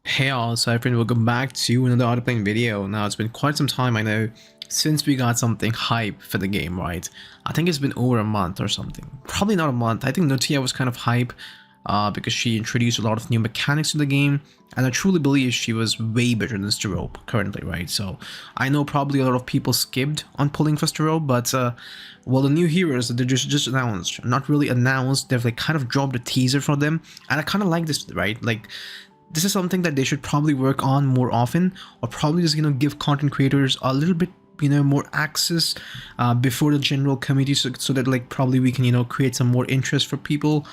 Hey all, Cypher, and welcome back to another Outerplane video. Now, it's been quite some time, I know, since we got something hype for the game, right? I think it's been over a month or something. Probably not a month. I think Notia was kind of hype because she introduced a lot of new mechanics to the game, and I truly believe she was way better than Sterope currently, right? So I know probably a lot of people skipped on pulling for Sterope, but well, the new heroes that they just announced, not really announced, they've like kind of dropped a teaser for them, and I kind of like this, right? Like, this is something that they should probably work on more often, or probably just give content creators a little bit more access before the general community, so that like probably we can create some more interest for people.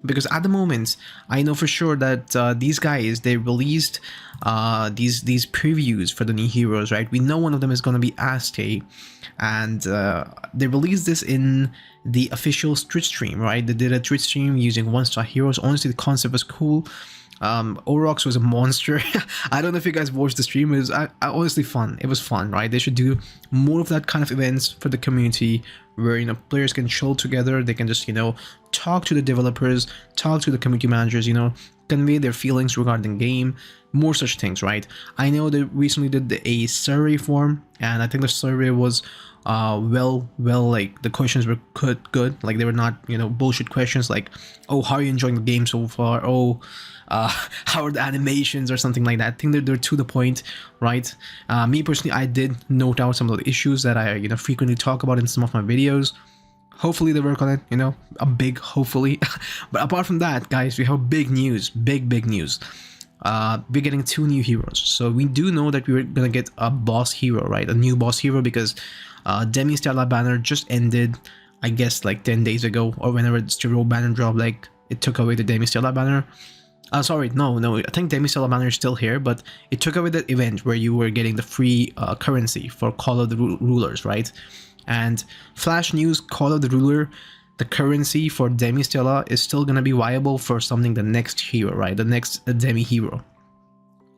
Because at the moment I know for sure that these guys, they released these previews for the new heroes, right? We know one of them is going to be Astei, and they released this in the official Twitch stream, right? They did a Twitch stream using 1-star heroes. Honestly, the concept was cool. Orox was a monster. I don't know if you guys watched the stream. It was honestly fun. It was fun, right? They should do more of that kind of events for the community, where players can chill together. They can just talk to the developers, talk to the community managers, convey their feelings regarding the game, more such things, right? I know they recently did a survey form, and I think the survey was well, like the questions were good, like they were not bullshit questions like, oh, how are you enjoying the game so far, oh, how are the animations or something like that. I think they're to the point, right? Me personally, I did note out some of the issues that I frequently talk about in some of my videos. Hopefully they work on it, a big hopefully. But apart from that, guys, we have big news, big news. We're getting 2 new heroes. So we do know that we're gonna get a boss hero, right? A new boss hero, because Demi Astei banner just ended, I guess like 10 days ago, or whenever the Sterope banner dropped. Like, it took away the Demi Astei banner. Sorry, no, I think Demi Astei banner is still here, but it took away that event where you were getting the free currency for Call of the Rulers, right? And flash news, Call of the Ruler, the currency for Demi Astei is still gonna be viable for something, the next hero, right? The next Demi hero.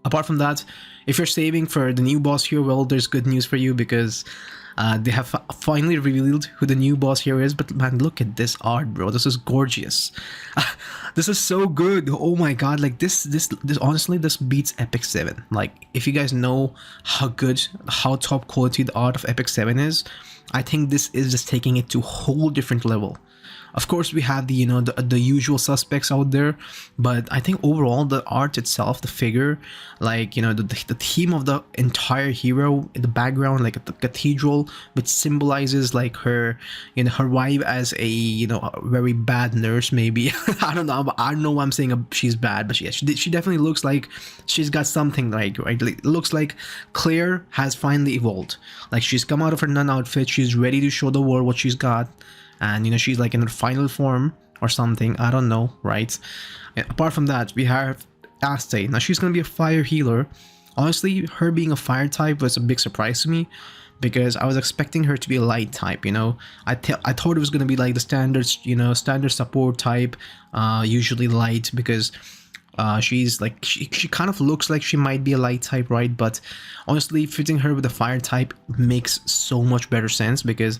Apart from that, if you're saving for the new boss hero, well, there's good news for you, because they have finally revealed who the new boss hero is. But man, look at this art, bro. This is gorgeous. This is so good. Oh my god, like this honestly, this beats Epic 7. Like, if you guys know how good, how top quality the art of Epic 7 is, I think this is just taking it to a whole different level. Of course, we have the the usual suspects out there, but I think overall the art itself, the figure, like the theme of the entire hero in the background, like the cathedral, which symbolizes like her her vibe as a a very bad nurse, maybe. I don't know why I'm saying she's bad, but she definitely looks like she's got something, like, right? Like, it looks like Claire has finally evolved. Like, she's come out of her nun outfit, she's ready to show the world what she's got. And she's like in her final form or something, I don't know, right? Apart from that, we have Astei. Now, she's gonna be a fire healer. Honestly, her being a fire type was a big surprise to me, because I was expecting her to be a light type. I thought it was gonna be like the standard standard support type, usually light, because she's like, she kind of looks like she might be a light type, right? But honestly, fitting her with a fire type makes so much better sense, because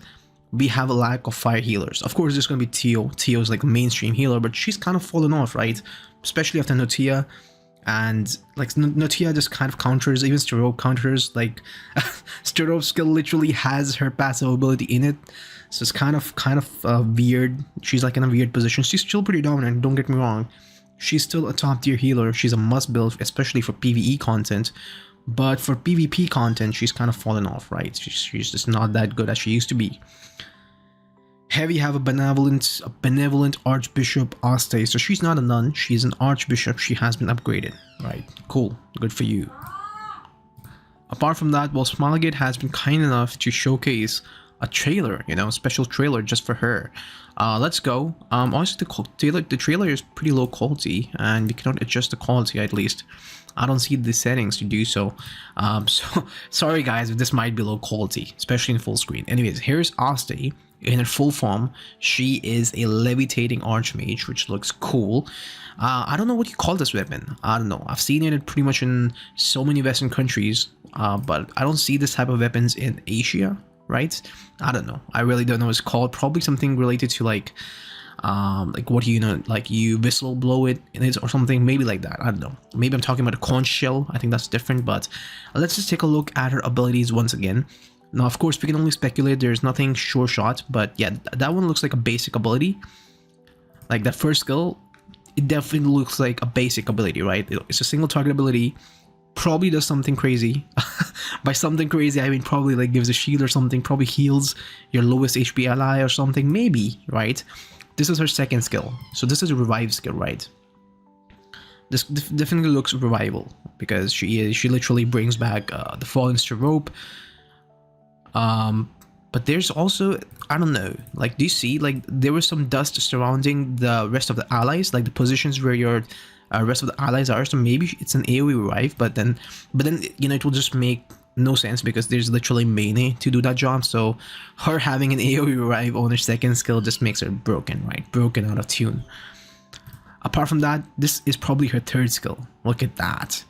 we have a lack of fire healers. Of course, there's going to be Tio. Tio's like a mainstream healer, but she's kind of fallen off, right? Especially after Notia. And like, Notia just kind of counters, even Sterope counters. Like, Sterope's skill literally has her passive ability in it. So it's kind of weird. She's like in a weird position. She's still pretty dominant, don't get me wrong. She's still a top tier healer. She's a must build, especially for PvE content. But for PvP content, she's kind of fallen off, right? She's just not that good as she used to be. Here we have a benevolent Archbishop Astei. So she's not a nun, she's an Archbishop. She has been upgraded, right? Cool, good for you. Apart from that, well, Smilegate has been kind enough to showcase a trailer, a special trailer just for her. Let's go. Honestly, the trailer is pretty low quality, and we cannot adjust the quality, at least. I don't see the settings to do so. So sorry guys if this might be low quality, especially in full screen. Anyways, here's Astei in her full form. She is a levitating archmage, which looks cool. I don't know what you call this weapon. I don't know. I've seen it pretty much in so many Western countries, but I don't see this type of weapons in Asia, right? I don't know. I really don't know what it's called. Probably something related to like Like what like you whistle blow it in it or something, maybe like that. I don't know. Maybe I'm talking about a conch shell. I think that's different. But let's just take a look at her abilities once again. Now, of course, we can only speculate. There's nothing sure shot, but yeah, that one looks like a basic ability. Like that first skill, it definitely looks like a basic ability, right? It's a single target ability. Probably does something crazy. By something crazy, I mean probably like gives a shield or something. Probably heals your lowest HP ally or something. Maybe, right? This is her second skill. So this is a revive skill, right? This definitely looks revival because she literally brings back the fallen to rope. But there's also, I don't know, like, do you see, like, there was some dust surrounding the rest of the allies, like the positions where your rest of the allies are. So maybe it's an AoE revive, but then you know, it will just make no sense because there's literally melee to do that job. So her having an AoE revive on her second skill just makes her broken, right? Broken, out of tune. Apart from that, this is probably her third skill. Look at that.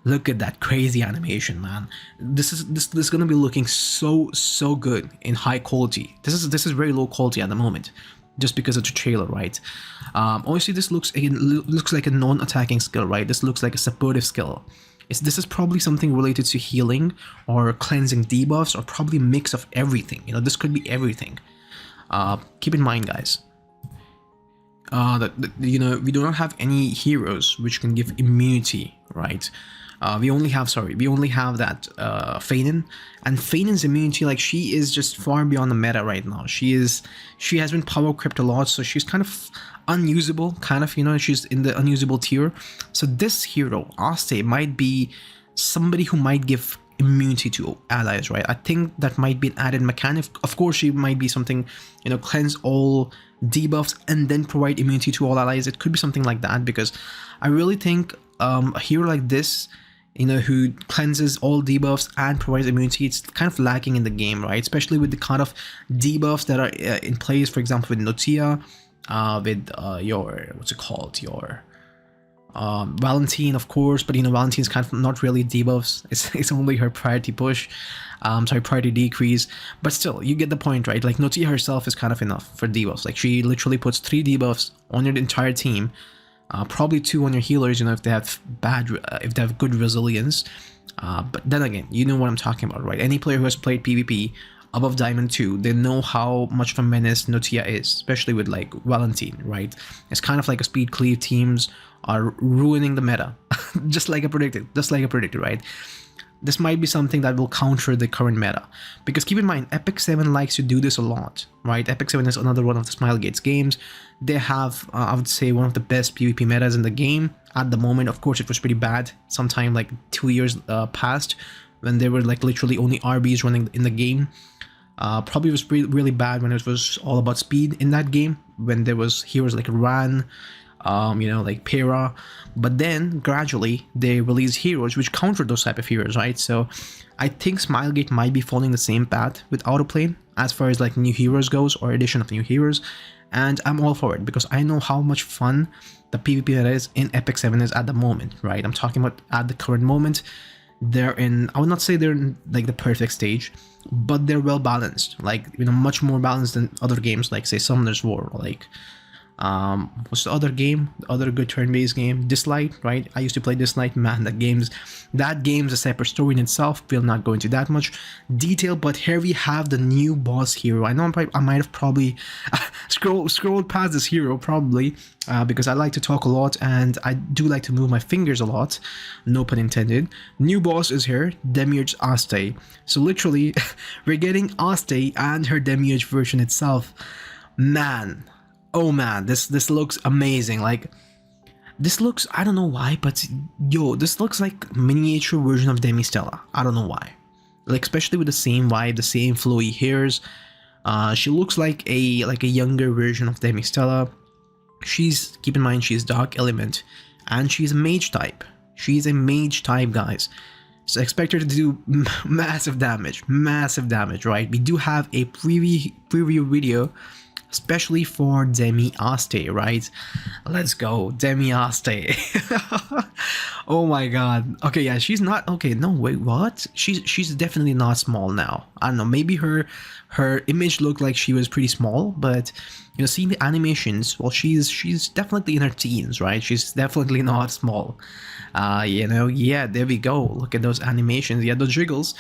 Look at that crazy animation, man. This is gonna be looking so good in high quality. This is very low quality at the moment, just because of the trailer, right? Honestly, this looks like a non-attacking skill, right? This looks like a supportive skill. This is probably something related to healing or cleansing debuffs, or probably a mix of everything. You know, this could be everything. Keep in mind, guys, that you know, we do not have any heroes which can give immunity, right? We only have that Fainin, and Fainin's immunity, like, she is just far beyond the meta right now. She has been power crept a lot, so she's kind of unusable, kind of, you know, she's in the unusable tier. So this hero, Astei, might be somebody who might give immunity to allies, right? I think that might be an added mechanic. Of course, she might be something, you know, cleanse all debuffs and then provide immunity to all allies. It could be something like that, because I really think a hero like this, you know, who cleanses all debuffs and provides immunity, it's kind of lacking in the game, right? Especially with the kind of debuffs that are in place, for example, with Notia, with your, what's it called, your Valentine, of course, but you know, Valentine's kind of not really debuffs. It's only her priority push, sorry, priority decrease. But still, you get the point, right? Like, Notia herself is kind of enough for debuffs. Like, she literally puts 3 debuffs on your entire team. Probably 2 on your healers, you know, if they have good resilience. But then again, you know what I'm talking about, right? Any player who has played PvP above Diamond 2, they know how much of a menace Notia is, especially with like Valentine, right? It's kind of like a speed cleave. Teams are ruining the meta, just like I predicted, right? This might be something that will counter the current meta, because keep in mind, Epic 7 likes to do this a lot, right? Epic 7 is another one of the Smilegate's games. They have, I would say, one of the best PvP metas in the game at the moment. Of course, it was pretty bad sometime like 2 years past, when there were like literally only RBs running in the game. Probably was really bad when it was all about speed in that game, when there was heroes like Ran, you know, like Pera. But then gradually they release heroes which counter those type of heroes, right? So I think Smilegate might be following the same path with Outerplane as far as like new heroes goes, or addition of new heroes. And I'm all for it, because I know how much fun the PvP that is in Epic 7 is at the moment, right? I'm talking about at the current moment. They're in, I would not say they're in like the perfect stage, but they're well balanced, like, you know, much more balanced than other games like, say, Summoner's War, or like what's the other game, the other good turn-based game, Dislight, right? I used to play Dislight, man. That game's a separate story in itself. We'll not go into that much detail. But here we have the new boss hero. I know I might have probably scrolled past this hero, probably, because I like to talk a lot and I do like to move my fingers a lot, no pun intended. New boss is here, Demiurge Astei. So literally we're getting Astei and her Demiurge version itself. Man, oh man, this looks amazing. Like, this looks, I don't know why, but yo, this looks like miniature version of Demi Stella. I don't know why. Like, especially with the same vibe, the same flowy hairs. She looks like a younger version of Demi Stella. Keep in mind, she's Dark Element, and she's a mage type. She's a mage type, guys. So expect her to do massive damage, right? We do have a preview video especially for Demi Astei, right? Let's go, Demi Astei. Oh my god. Okay, yeah, she's not okay. No, wait, what? She's definitely not small now. I don't know. Maybe her image looked like she was pretty small, but you know, seeing the animations, well, she's definitely in her teens, right? She's definitely not small. You know, yeah, there we go. Look at those animations. Yeah, those jiggles.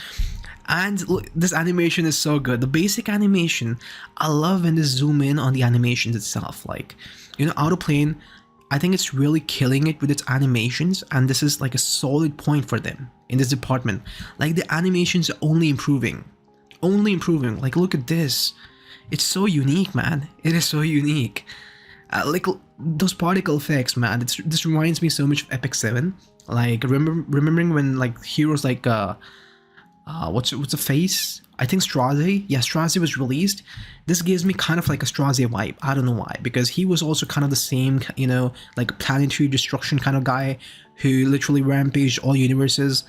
And look, this animation is so good. The basic animation, I love when they zoom in on the animations itself. Like, you know, Outerplane, I think it's really killing it with its animations, and this is like a solid point for them in this department. Like, the animations are only improving. Only improving. Like, look at this. It's so unique, man. It is so unique. Like, those particle effects, man. This reminds me so much of Epic 7. Like, remembering when, like, heroes like, what's the face? I think Straze. Yeah, Straze was released. This gives me kind of like a Straze vibe. I don't know why, because he was also kind of the same, you know, like planetary destruction kind of guy who literally rampaged all universes.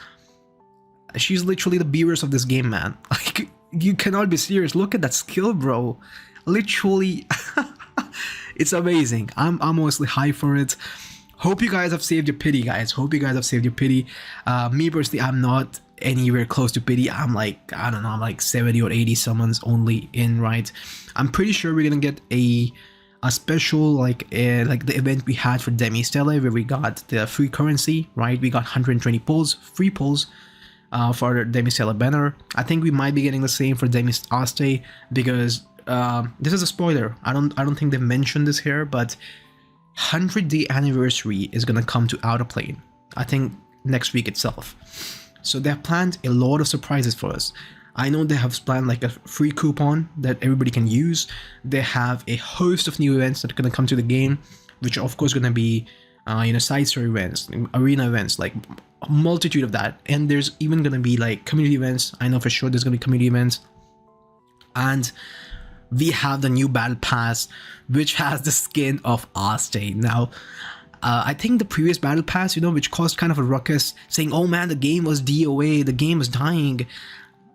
She's literally the Beerus of this game, man. Like, you cannot be serious. Look at that skill, bro. Literally, it's amazing. I'm honestly hyped for it. Hope you guys have saved your pity, guys. Hope you guys have saved your pity. Me personally, I'm not anywhere close to pity. I'm like, I don't know, I'm like 70 or 80 summons only in, right? I'm pretty sure we're gonna get a special like the event we had for Demi Astei, where we got the free currency, right? We got 120 pulls, free pulls for Demi Astei banner. I think we might be getting the same for Demi Astei, because this is a spoiler. I don't think they mentioned this here, but 100-day anniversary is gonna come to Outerplane, I think next week itself. So they have planned a lot of surprises for us. I know they have planned like a free coupon that everybody can use. They have a host of new events that are going to come to the game, which are of course going to be, you know, side story events, arena events, like a multitude of that. And there's even going to be like community events. I know for sure there's going to be community events. And we have the new battle pass, which has the skin of Astei. Now, I think the previous battle pass, you know, which caused kind of a ruckus, saying, oh man, the game was DOA, the game was dying.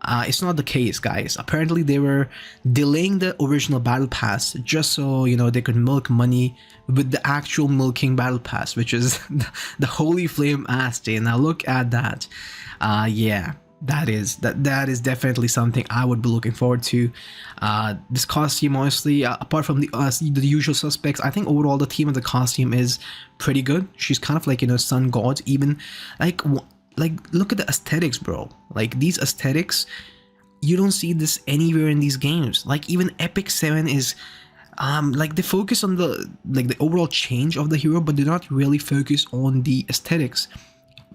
It's not the case, guys. Apparently they were delaying the original battle pass just so, you know, they could milk money with the actual milking battle pass, which is the Holy Flame Astei. Now look at that. Yeah, that is definitely something I would be looking forward to. This costume, honestly, apart from the usual suspects, I think overall the theme of the costume is pretty good. She's kind of like, you know, sun god. Even like look at the aesthetics, bro. Like, these aesthetics, you don't see this anywhere in these games. Like, even Epic 7 is like, they focus on the overall change of the hero, but they're not really focused on the aesthetics.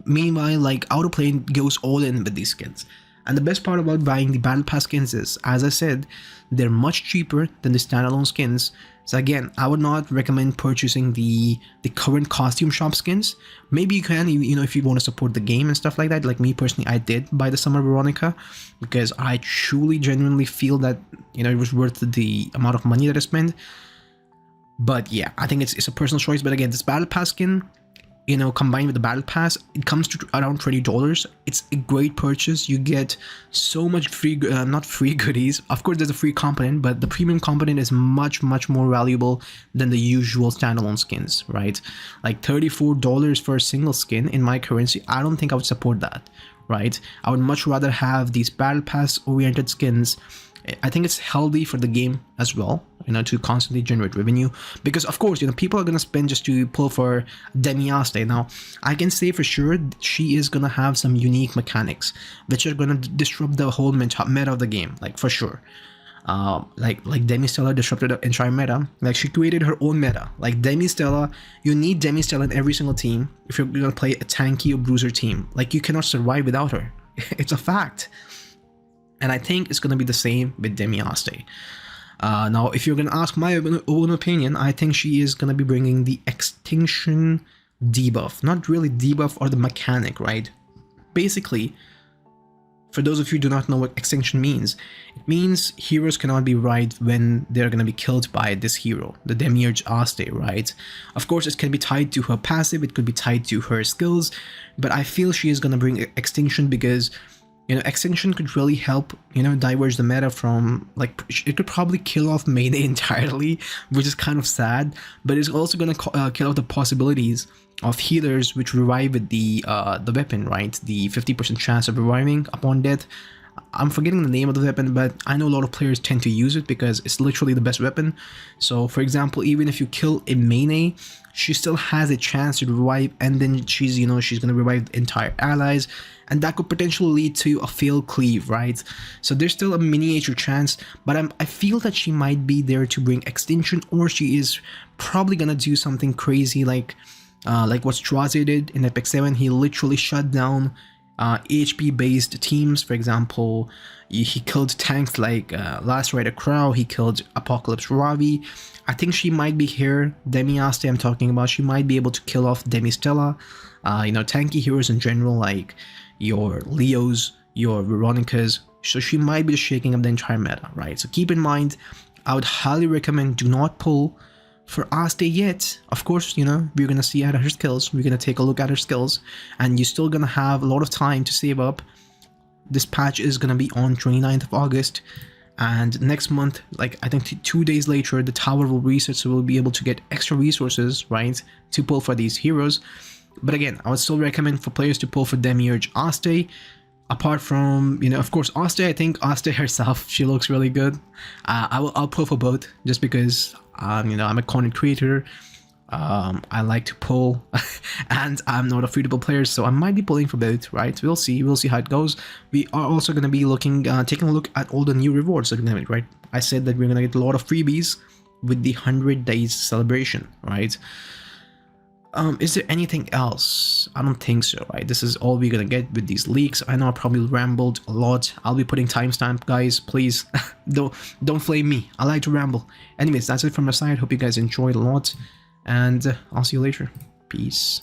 Meanwhile, like, Outerplane goes all in with these skins. And the best part about buying the battle pass skins is, as I said, they're much cheaper than the standalone skins. So again, I would not recommend purchasing the current costume shop skins. Maybe you can, you know, if you want to support the game and stuff like that. Like me personally, I did buy the Summer Veronica because I truly, genuinely feel that, you know, it was worth the amount of money that I spent. But yeah, I think it's a personal choice. But again, this battle pass skin, you know, combined with the battle pass, it comes to around $20. It's a great purchase. You get so much free, not free goodies. Of course, there's a free component, but the premium component is much more valuable than the usual standalone skins, right? Like $34 for a single skin in my currency. I don't think I would support that, right? I would much rather have these battle pass oriented skins. I think it's healthy for the game as well, you know, to constantly generate revenue, because of course, you know, people are going to spend just to pull for Demi Astei. Now, I can say for sure she is going to have some unique mechanics which are going to disrupt the whole meta of the game, like for sure. Like Demi Astei disrupted the entire meta. Like, she created her own meta. Like, Demi Astei, you need Demi Astei in every single team if you're going to play a tanky or bruiser team. Like, you cannot survive without her. It's a fact. And I think it's going to be the same with Demi Astei. Now, if you're going to ask my own opinion, I think she is going to be bringing the extinction debuff. Not really debuff or the mechanic, right? Basically, for those of you who do not know what extinction means, it means heroes cannot be right when they're going to be killed by this hero, the Demiurge Astei, right? Of course, it can be tied to her passive, it could be tied to her skills, but I feel she is going to bring extinction because You know, extinction could really help, you know, diverge the meta from, like, it could probably kill off melee entirely, which is kind of sad, but it's also going to kill off the possibilities of healers which revive with the weapon, right? The 50% chance of reviving upon death. I'm forgetting the name of the weapon, but I know a lot of players tend to use it because it's literally the best weapon. So for example, even if you kill a melee, she still has a chance to revive, and then she's, you know, she's gonna revive the entire allies, and that could potentially lead to a failed cleave, right? So there's still a miniature chance, but I feel that she might be there to bring extinction, or she is probably gonna do something crazy like what Straze did in Epic 7. He literally shut down HP based teams. For example, he killed tanks like Last Rider Crow, he killed Apocalypse Ravi. I think she might be here, Demi Astei I'm talking about. She might be able to kill off Demi Stella, you know, tanky heroes in general, like your Leos, your Veronicas. So she might be shaking up the entire meta, right? So keep in mind, I would highly recommend do not pull for Astei yet. Of course, you know, we're gonna see at her skills, we're gonna take a look at her skills, and you're still gonna have a lot of time to save up. This patch is gonna be on 29th of August, and next month, like I think 2 days later, the tower will reset, so we'll be able to get extra resources, right, to pull for these heroes. But again, I would still recommend for players to pull for Demiurge Astei. Apart from, you know, of course, Astei, I think Astei herself, she looks really good. I'll pull for both just because, you know, I'm a content creator. I like to pull, and I'm not a free-to-play player, so I might be pulling for both, right? We'll see how it goes. We are also going to be taking a look at all the new rewards, right? I said that we're going to get a lot of freebies with the 100 days celebration, right? Is there anything else? I don't think so, right? This is all we're gonna get with these leaks. I know I probably rambled a lot. I'll be putting timestamp, guys. Please don't flame me. I like to ramble. Anyways, that's it from my side. Hope you guys enjoyed a lot, and I'll see you later. Peace.